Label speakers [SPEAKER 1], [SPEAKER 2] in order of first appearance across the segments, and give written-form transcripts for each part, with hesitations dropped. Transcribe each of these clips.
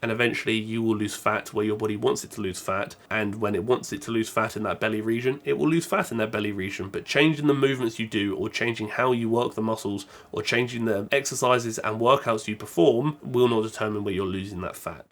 [SPEAKER 1] and eventually you will lose fat where your body wants it to lose fat, and when it wants it to lose fat in that belly region, it will lose fat in that belly region. But changing the movements you do, or changing how you work the muscles, or changing the exercises and workouts you perform will not determine where you're losing that fat.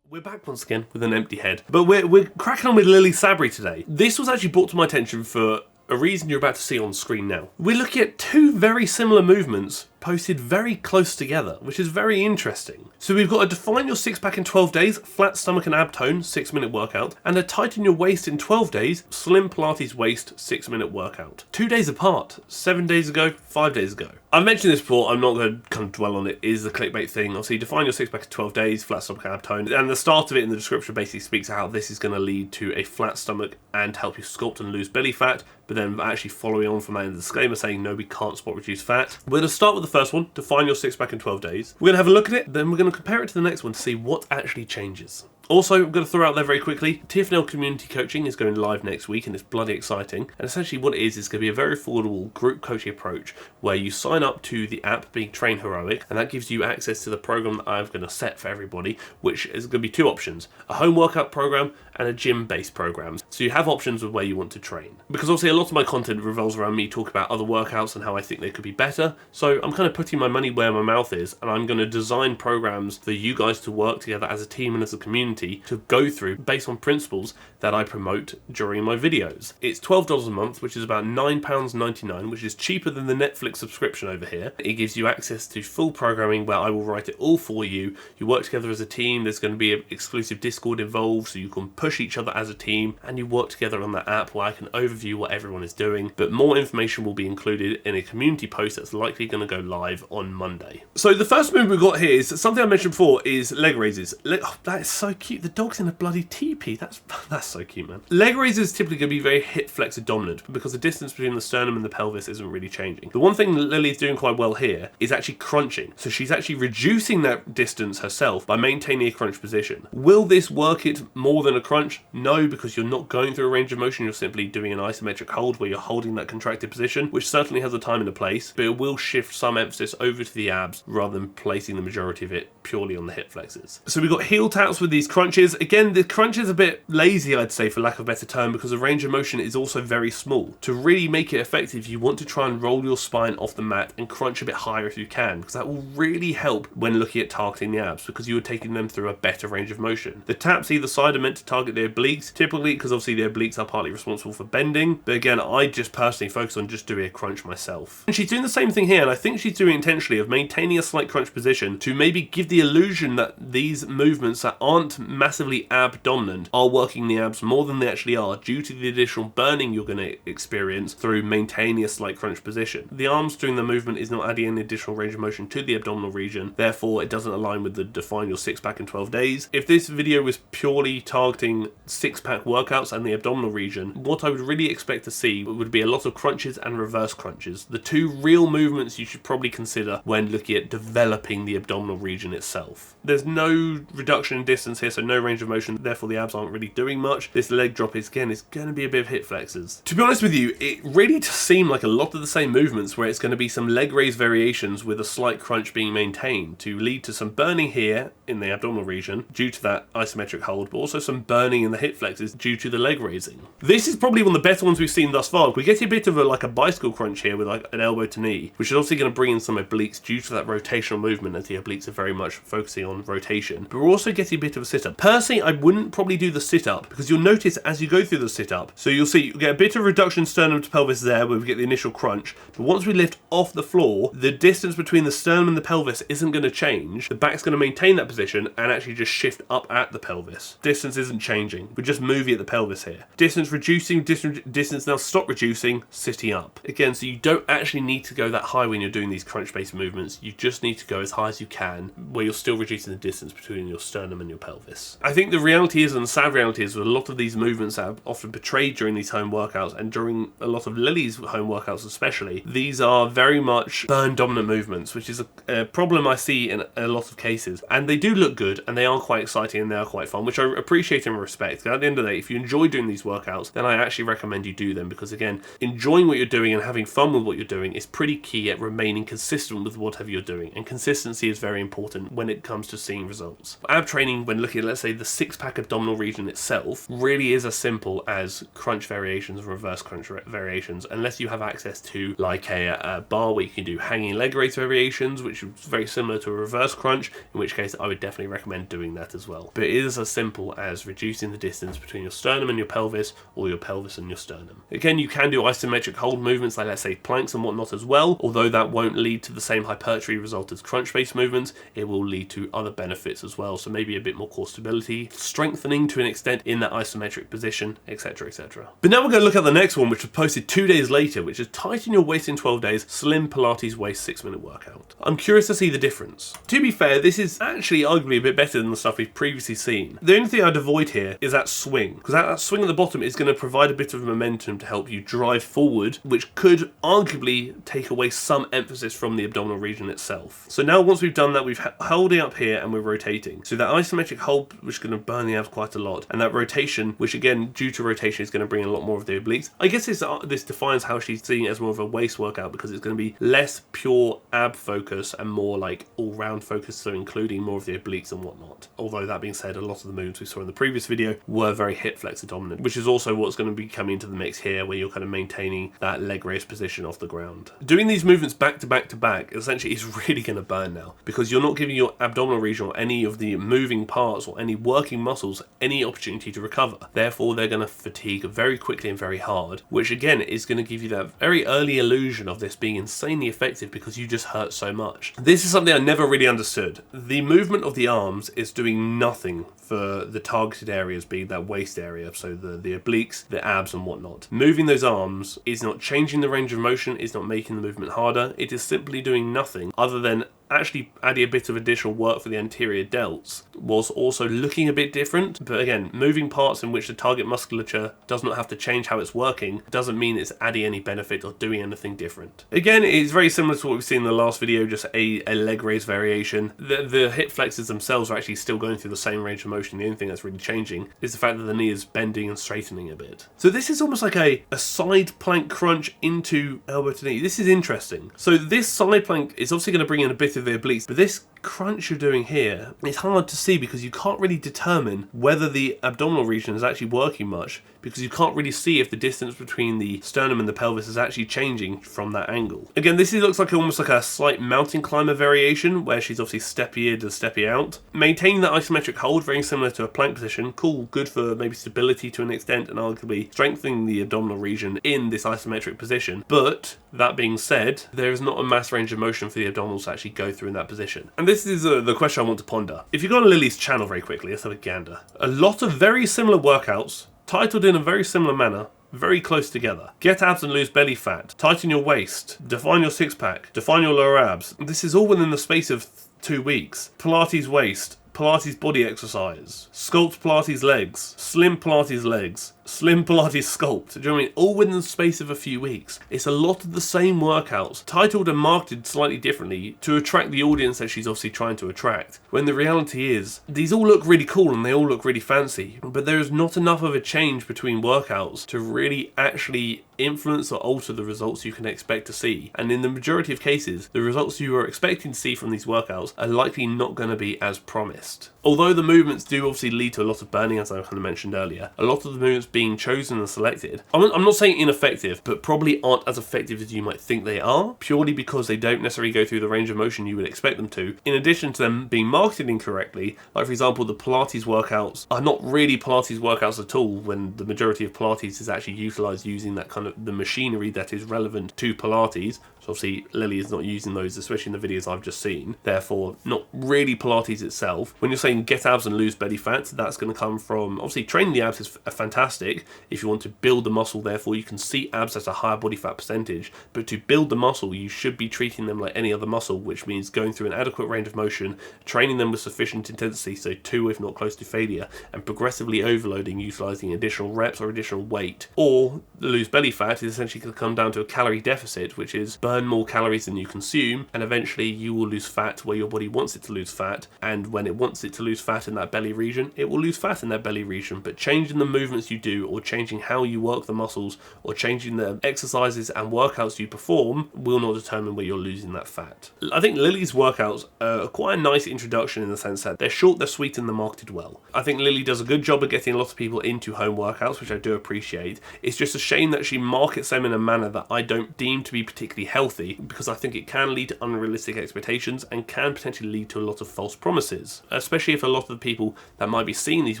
[SPEAKER 1] We're back once again with an empty head, but we're cracking on with Lilly Sabri today. This was actually brought to my attention for a reason you're about to see on screen now. We're looking at two very similar movements posted very close together, which is very interesting. So we've got a define your six pack in 12 days, flat stomach and ab tone, 6-minute workout, and a tighten your waist in 12 days, slim Pilates waist, 6-minute workout. 2 days apart, 7 days ago, 5 days ago. I've mentioned this before, I'm not going to kind of dwell on it, is the clickbait thing. Obviously, define your six pack in 12 days, flat stomach and ab tone, and the start of it in the description basically speaks to how this is going to lead to a flat stomach and help you sculpt and lose belly fat, but then actually following on from that in the disclaimer saying no, we can't spot reduce fat. We're going to start with the first one, define your six pack in 12 days. We're going to have a look at it, then we're going to compare it to the next one to see what actually changes. Also, I'm going to throw out there very quickly, TFNL Community Coaching is going live next week and it's bloody exciting. And essentially what it is going to be a very affordable group coaching approach where you sign up to the app being Train Heroic, and that gives you access to the program that I'm going to set for everybody, which is going to be two options, a home workout program and a gym-based program. So you have options of where you want to train. Because obviously a lot of my content revolves around me talking about other workouts and how I think they could be better. So I'm kind of putting my money where my mouth is, and I'm going to design programs for you guys to work together as a team and as a community to go through based on principles that I promote during my videos. It's $12 a month, which is about £9.99, which is cheaper than the Netflix subscription over here. It gives you access to full programming where I will write it all for you. You work together as a team. There's going to be an exclusive Discord involved so you can push each other as a team, and you work together on that app where I can overview what everyone is doing. But more information will be included in a community post that's likely going to go live on Monday. So the first move we've got here is something I mentioned before, is leg raises. Oh, that is so cute. The dog's in a bloody teepee. That's so cute, man. Leg raises typically going to be very hip flexor dominant because the distance between the sternum and the pelvis isn't really changing. The one thing that Lily's doing quite well here is actually crunching. So she's actually reducing that distance herself by maintaining a crunch position. Will this work it more than a crunch? No, because you're not going through a range of motion. You're simply doing an isometric hold where you're holding that contracted position, which certainly has a time and a place, but it will shift some emphasis over to the abs rather than placing the majority of it purely on the hip flexors. So we've got heel taps with these crunches. Again, the crunch is a bit lazy, I'd say, for lack of a better term, because the range of motion is also very small. To really make it effective, you want to try and roll your spine off the mat and crunch a bit higher if you can, because that will really help when looking at targeting the abs, because you are taking them through a better range of motion. The taps either side are meant to target the obliques, typically because obviously the obliques are partly responsible for bending, but again, I just personally focus on just doing a crunch myself. And she's doing the same thing here, and I think she's doing it intentionally, of maintaining a slight crunch position to maybe give the illusion that these movements that aren't massively ab dominant are working the abs more than they actually are, due to the additional burning you're going to experience through maintaining a slight crunch position. The arms during the movement is not adding any additional range of motion to the abdominal region, therefore it doesn't align with the define your six pack in 12 days. If this video was purely targeting six pack workouts and the abdominal region, what I would really expect to see would be a lot of crunches and reverse crunches, the two real movements you should probably consider when looking at developing the abdominal region itself. There's no reduction in distance here, so no range of motion, therefore the abs aren't really doing much. This leg drop is going to be a bit of hip flexors. To be honest with you, it really does seem like a lot of the same movements where it's going to be some leg raise variations with a slight crunch being maintained to lead to some burning here in the abdominal region due to that isometric hold, but also some burning in the hip flexors due to the leg raising. This is probably one of the better ones we've seen thus far. We get a bit of a bicycle crunch here with like an elbow to knee, which is obviously going to bring in some obliques due to that rotational movement, as the obliques are very much focusing on rotation. But we're also getting a bit of a sit-up. Personally, I wouldn't probably do the sit-up, because you'll notice as you go through the sit-up, so you'll see you get a bit of reduction sternum to pelvis there where we get the initial crunch, but once we lift off the floor, the distance between the sternum and the pelvis isn't going to change. The back's going to maintain that position and actually just shift up at the pelvis. Distance isn't changing. We're just moving at the pelvis here. Distance reducing, distance now stop reducing, sitting up. Again, so you don't actually need to go that high when you're doing these crunch-based movements. You just need to go as high as you can, where you're still reducing the distance between your sternum and your pelvis. pelvis. I think the reality is, and the sad reality is, with a lot of these movements that are often portrayed during these home workouts, and during a lot of Lilly's home workouts especially, these are very much burn dominant movements, which is a problem I see in a lot of cases. And they do look good, and they are quite exciting, and they are quite fun, which I appreciate and respect. At the end of the day, if you enjoy doing these workouts, then I actually recommend you do them, because again, enjoying what you're doing and having fun with what you're doing is pretty key at remaining consistent with whatever you're doing, and consistency is very important when it comes to seeing results. Ab training, when looking at, let's say, the six-pack abdominal region itself, really is as simple as crunch variations and reverse crunch variations, unless you have access to like a bar where you can do hanging leg raise variations, which is very similar to a reverse crunch, in which case I would definitely recommend doing that as well. But it is as simple as reducing the distance between your sternum and your pelvis, or your pelvis and your sternum. Again, you can do isometric hold movements like, let's say, planks and whatnot as well, although that won't lead to the same hypertrophy result as crunch-based movements. It will lead to other benefits as well, so maybe a bit more core stability, strengthening to an extent in that isometric position, etc, etc. But now we're going to look at the next one, which was posted 2 days later, which is tighten your waist in 12 days, slim Pilates waist 6-minute workout. I'm curious to see the difference. To be fair, this is actually arguably a bit better than the stuff we've previously seen. The only thing I'd avoid here is that swing, because that swing at the bottom is going to provide a bit of momentum to help you drive forward, which could arguably take away some emphasis from the abdominal region itself. So now once we've done that, we've held it up here and we're rotating. So that isometric hold, which is going to burn the abs quite a lot, and that rotation, which again, due to rotation, is going to bring in a lot more of the obliques. I guess this defines how she's seeing it as more of a waist workout, because it's going to be less pure ab focus and more like all-round focus, so including more of the obliques and whatnot. Although that being said, a lot of the movements we saw in the previous video were very hip flexor dominant, which is also what's going to be coming into the mix here, where you're kind of maintaining that leg raise position off the ground. Doing these movements back to back to back essentially is really going to burn now, because you're not giving your abdominal region or any of the moving parts or any working muscles any opportunity to recover. Therefore, they're going to fatigue very quickly and very hard, which again is going to give you that very early illusion of this being insanely effective because you just hurt so much. This is something I never really understood. The movement of the arms is doing nothing for the targeted areas, being that waist area, so the obliques, the abs and whatnot. Moving those arms is not changing the range of motion, is not making the movement harder, it is simply doing nothing other than actually adding a bit of additional work for the anterior delts, whilst also looking a bit different. But again, moving parts in which the target musculature does not have to change how it's working doesn't mean it's adding any benefit or doing anything different. Again, it's very similar to what we've seen in the last video, just a leg raise variation. The hip flexors themselves are actually still going through the same range of motion. The only thing that's really changing is the fact that the knee is bending and straightening a bit. So this is almost like a side plank crunch into elbow to knee. This is interesting. So this side plank is obviously going to bring in a bit of the obliques, but this crunch you're doing here, it's hard to see because you can't really determine whether the abdominal region is actually working much, because you can't really see if the distance between the sternum and the pelvis is actually changing from that angle. Again, this looks like almost like a slight mountain climber variation, where she's obviously steppy in and steppy out. Maintaining that isometric hold, very similar to a plank position. Cool, good for maybe stability to an extent, and arguably strengthening the abdominal region in this isometric position. But that being said, there is not a mass range of motion for the abdominals to actually go through in that position. And this is the question I want to ponder. If you go on Lilly's channel very quickly, let's have a gander. A lot of very similar workouts, titled in a very similar manner, very close together. Get abs and lose belly fat. Tighten your waist. Define your six-pack. Define your lower abs. This is all within the space of 2 weeks. Pilates waist. Pilates body exercise. Sculpt Pilates legs. Slim Pilates legs. Slim Pilates sculpt. Do you know what I mean? All within the space of a few weeks. It's a lot of the same workouts, titled and marketed slightly differently to attract the audience that she's obviously trying to attract. When the reality is, these all look really cool and they all look really fancy, but there is not enough of a change between workouts to really actually influence or alter the results you can expect to see. And in the majority of cases, the results you are expecting to see from these workouts are likely not going to be as promised. Although the movements do obviously lead to a lot of burning, as I kind of mentioned earlier, a lot of the movements being chosen and selected, I'm not saying ineffective, but probably aren't as effective as you might think they are, purely because they don't necessarily go through the range of motion you would expect them to, in addition to them being marketed incorrectly. Like, for example, the Pilates workouts are not really Pilates workouts at all, when the majority of Pilates is actually utilised using that kind of the machinery that is relevant to Pilates. So obviously Lilly is not using those, especially in the videos I've just seen. Therefore, not really Pilates itself. When you're saying get abs and lose belly fat, that's going to come from, obviously training the abs is fantastic, unrealistic. If you want to build the muscle, therefore you can see abs at a higher body fat percentage, but to build the muscle you should be treating them like any other muscle, which means going through an adequate range of motion, training them with sufficient intensity, so 2 if not close to failure, and progressively overloading, utilizing additional reps or additional weight. Or lose belly fat is essentially going to come down to a calorie deficit, which is burn more calories than you consume, and eventually you will lose fat where your body wants it to lose fat, and when it wants it to lose fat in that belly region, it will lose fat in that belly region. But changing the movements you do, or changing how you work the muscles, or changing the exercises and workouts you perform will not determine where you're losing that fat. I think Lilly's workouts are quite a nice introduction in the sense that they're short, they're sweet, and they're marketed well. I think Lilly does a good job of getting a lot of people into home workouts, which I do appreciate. It's just a shame that she markets them in a manner that I don't deem to be particularly healthy, because I think it can lead to unrealistic expectations and can potentially lead to a lot of false promises, especially if a lot of the people that might be seeing these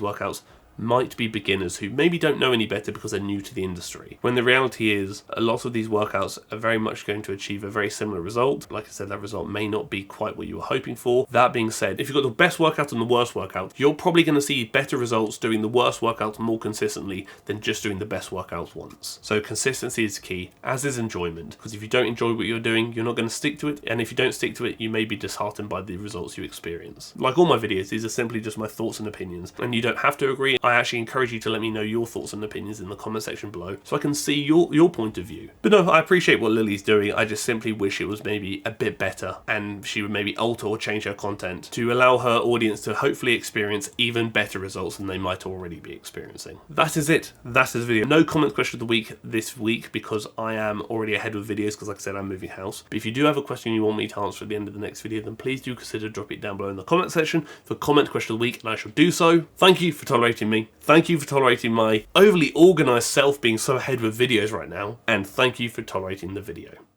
[SPEAKER 1] workouts might be beginners who maybe don't know any better because they're new to the industry. When the reality is, a lot of these workouts are very much going to achieve a very similar result. Like I said, that result may not be quite what you were hoping for. That being said, if you've got the best workout and the worst workout, you're probably going to see better results doing the worst workout more consistently than just doing the best workouts once. So consistency is key, as is enjoyment, because if you don't enjoy what you're doing, you're not going to stick to it, and if you don't stick to it, you may be disheartened by the results you experience. Like all my videos, these are simply just my thoughts and opinions, and you don't have to agree. I actually encourage you to let me know your thoughts and opinions in the comment section below so I can see your point of view. But no, I appreciate what Lilly's doing. I just simply wish it was maybe a bit better, and she would maybe alter or change her content to allow her audience to hopefully experience even better results than they might already be experiencing. That is it. That is the video. No comment question of the week this week because I am already ahead with videos because, like I said, I'm moving house. But if you do have a question you want me to answer at the end of the next video, then please do consider dropping it down below in the comment section for comment question of the week, and I shall do so. Thank you for tolerating me. Thank you for tolerating my overly organised self being so ahead with videos right now, and thank you for tolerating the video.